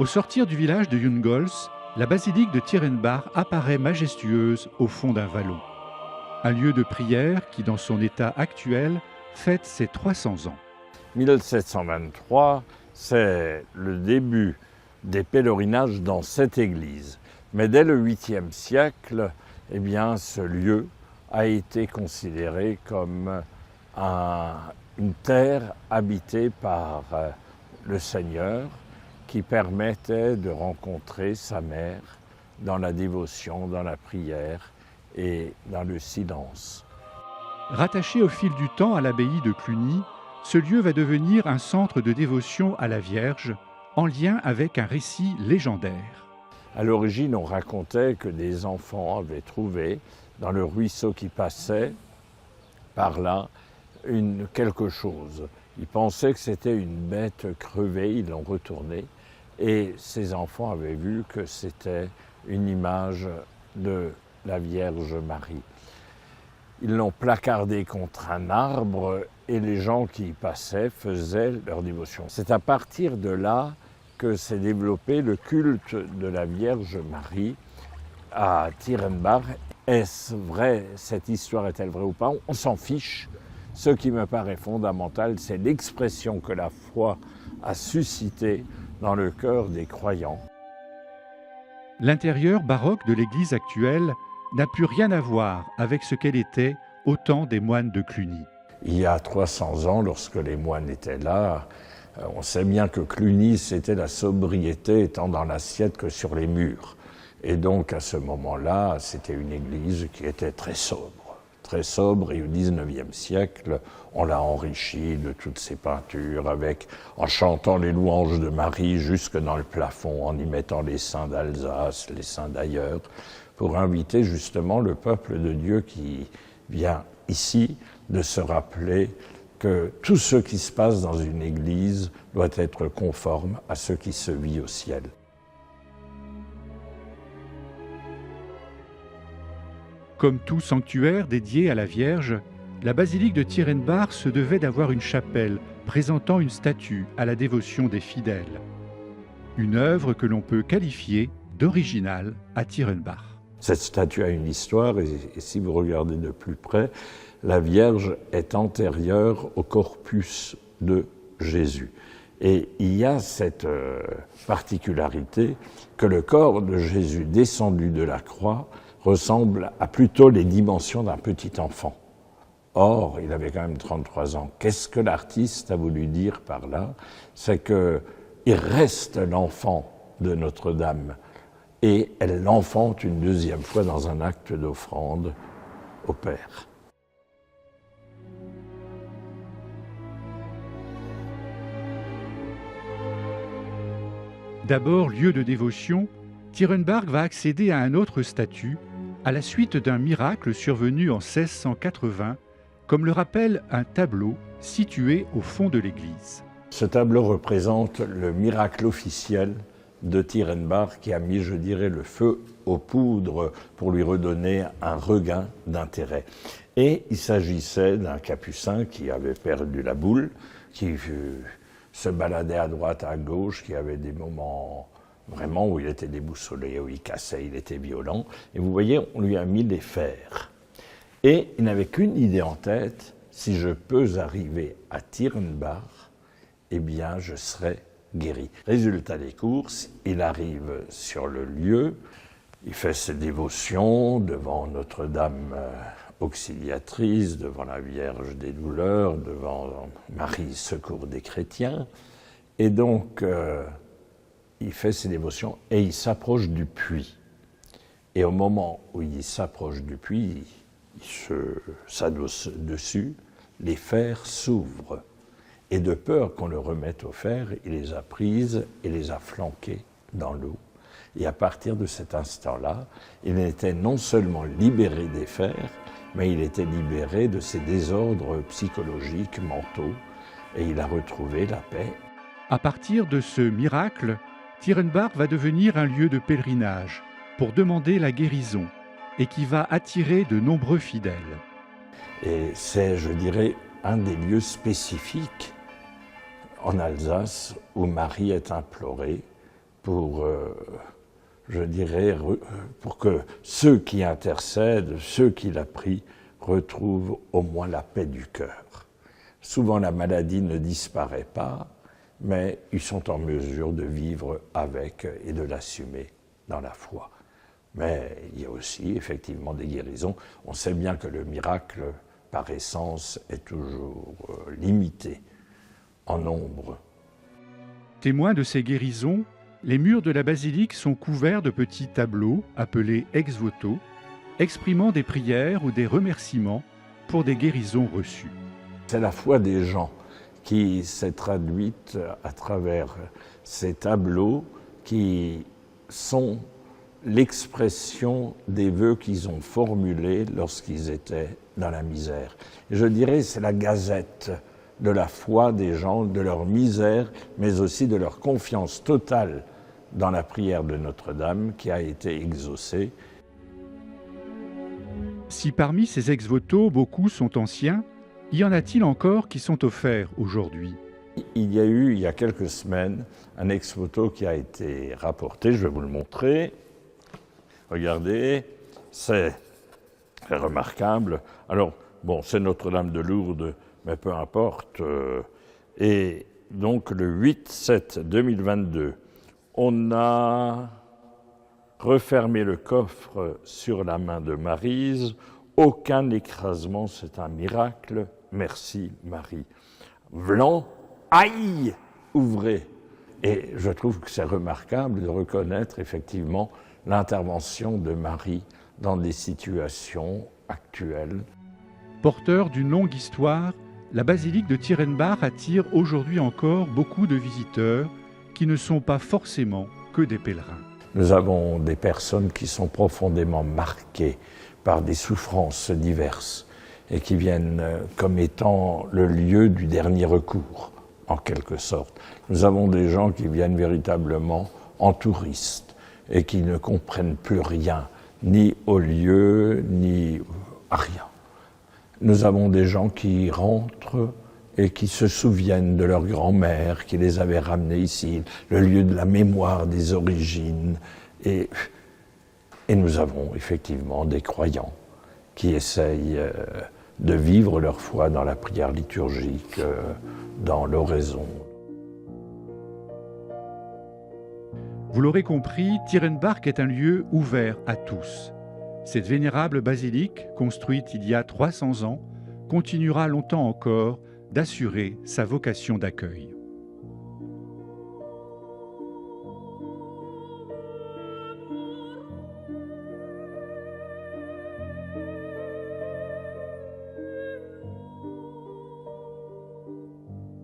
Au sortir du village de Jungols, la basilique de Tierenbach apparaît majestueuse au fond d'un vallon. Un lieu de prière qui, dans son état actuel, fête ses 300 ans. 1723, c'est le début des pèlerinages dans cette église. Mais dès le 8e siècle, eh bien, ce lieu a été considéré comme une terre habitée par le Seigneur qui permettait de rencontrer sa mère dans la dévotion, dans la prière et dans le silence. Rattaché au fil du temps à l'abbaye de Cluny, ce lieu va devenir un centre de dévotion à la Vierge, en lien avec un récit légendaire. À l'origine, on racontait que des enfants avaient trouvé, dans le ruisseau qui passait par là, quelque chose. Ils pensaient que c'était une bête crevée, ils l'ont retournée, et ces enfants avaient vu que c'était une image de la Vierge Marie. Ils l'ont placardé contre un arbre et les gens qui y passaient faisaient leur dévotion. C'est à partir de là que s'est développé le culte de la Vierge Marie à Tierenbach. Est-ce vrai? Cette histoire est-elle vraie ou pas? On s'en fiche. Ce qui me paraît fondamental, c'est l'expression que la foi a suscitée dans le cœur des croyants. L'intérieur baroque de l'église actuelle n'a plus rien à voir avec ce qu'elle était au temps des moines de Cluny. Il y a 300 ans, lorsque les moines étaient là, on sait bien que Cluny, c'était la sobriété étant dans l'assiette que sur les murs. Et donc, à ce moment-là, c'était une église qui était très sobre. Très sobre, et au XIXe siècle, on l'a enrichi de toutes ces peintures, en chantant les louanges de Marie jusque dans le plafond, en y mettant les saints d'Alsace, les saints d'ailleurs, pour inviter justement le peuple de Dieu qui vient ici de se rappeler que tout ce qui se passe dans une église doit être conforme à ce qui se vit au ciel. Comme tout sanctuaire dédié à la Vierge, la basilique de Tierenbach se devait d'avoir une chapelle présentant une statue à la dévotion des fidèles. Une œuvre que l'on peut qualifier d'originale à Tierenbach. Cette statue a une histoire et si vous regardez de plus près, la Vierge est antérieure au corpus de Jésus. Et il y a cette particularité que le corps de Jésus descendu de la croix ressemble à plutôt les dimensions d'un petit enfant. Or, il avait quand même 33 ans. Qu'est-ce que l'artiste a voulu dire par là? C'est qu'il reste l'enfant de Notre-Dame et elle l'enfante une deuxième fois dans un acte d'offrande au Père. D'abord lieu de dévotion, Tierenbach va accéder à un autre statut à la suite d'un miracle survenu en 1680, comme le rappelle un tableau situé au fond de l'église. Ce tableau représente le miracle officiel de Tierenbach qui a mis, je dirais, le feu aux poudres pour lui redonner un regain d'intérêt. Et il s'agissait d'un capucin qui avait perdu la boule, qui se baladait à droite, à gauche, qui avait des moments vraiment où il était déboussolé, où il cassait, il était violent. Et vous voyez, on lui a mis des fers. Et il n'avait qu'une idée en tête, si je peux arriver à Tierenbach, eh bien je serai guéri. Résultat des courses, il arrive sur le lieu, il fait ses dévotions devant Notre-Dame auxiliatrice, devant la Vierge des douleurs, devant Marie secours des chrétiens. Et donc, il fait ses dévotions et il s'approche du puits. Et au moment où il s'approche du puits, il s'adosse dessus, les fers s'ouvrent. Et de peur qu'on le remette aux fers, il les a prises et les a flanquées dans l'eau. Et à partir de cet instant-là, il était non seulement libéré des fers, mais il était libéré de ses désordres psychologiques, mentaux, et il a retrouvé la paix. À partir de ce miracle, Tierenbach va devenir un lieu de pèlerinage pour demander la guérison et qui va attirer de nombreux fidèles. Et c'est, je dirais, un des lieux spécifiques en Alsace où Marie est implorée pour, je dirais, pour que ceux qui intercèdent, ceux qui la prient, retrouvent au moins la paix du cœur. Souvent la maladie ne disparaît pas, mais ils sont en mesure de vivre avec et de l'assumer dans la foi. Mais il y a aussi effectivement des guérisons. On sait bien que le miracle, par essence, est toujours limité en nombre. Témoins de ces guérisons, les murs de la basilique sont couverts de petits tableaux appelés ex-voto, exprimant des prières ou des remerciements pour des guérisons reçues. C'est la foi des gens qui s'est traduite à travers ces tableaux qui sont l'expression des vœux qu'ils ont formulés lorsqu'ils étaient dans la misère. Et je dirais c'est la gazette de la foi des gens, de leur misère, mais aussi de leur confiance totale dans la prière de Notre-Dame qui a été exaucée. Si parmi ces ex-voto, beaucoup sont anciens, y en a-t-il encore qui sont offerts aujourd'hui? Il y a eu, il y a quelques semaines, un ex-voto qui a été rapporté, je vais vous le montrer. Regardez, c'est très remarquable. Alors, bon, c'est Notre-Dame de Lourdes, mais peu importe. Et donc, le 8/7/2022, on a refermé le coffre sur la main de Maryse. Aucun écrasement, c'est un miracle. Merci, Marie. Blanc, aïe, ouvrez. Et je trouve que c'est remarquable de reconnaître effectivement l'intervention de Marie dans des situations actuelles. Porteur d'une longue histoire, la basilique de Tierenbach attire aujourd'hui encore beaucoup de visiteurs qui ne sont pas forcément que des pèlerins. Nous avons des personnes qui sont profondément marquées par des souffrances diverses et qui viennent comme étant le lieu du dernier recours, en quelque sorte. Nous avons des gens qui viennent véritablement en touristes et qui ne comprennent plus rien, ni au lieu, ni à rien. Nous avons des gens qui rentrent et qui se souviennent de leur grand-mère qui les avait ramenés ici, le lieu de la mémoire des origines. Et nous avons effectivement des croyants qui essayent de vivre leur foi dans la prière liturgique, dans l'oraison. Vous l'aurez compris, Tierenbach est un lieu ouvert à tous. Cette vénérable basilique, construite il y a 300 ans, continuera longtemps encore d'assurer sa vocation d'accueil.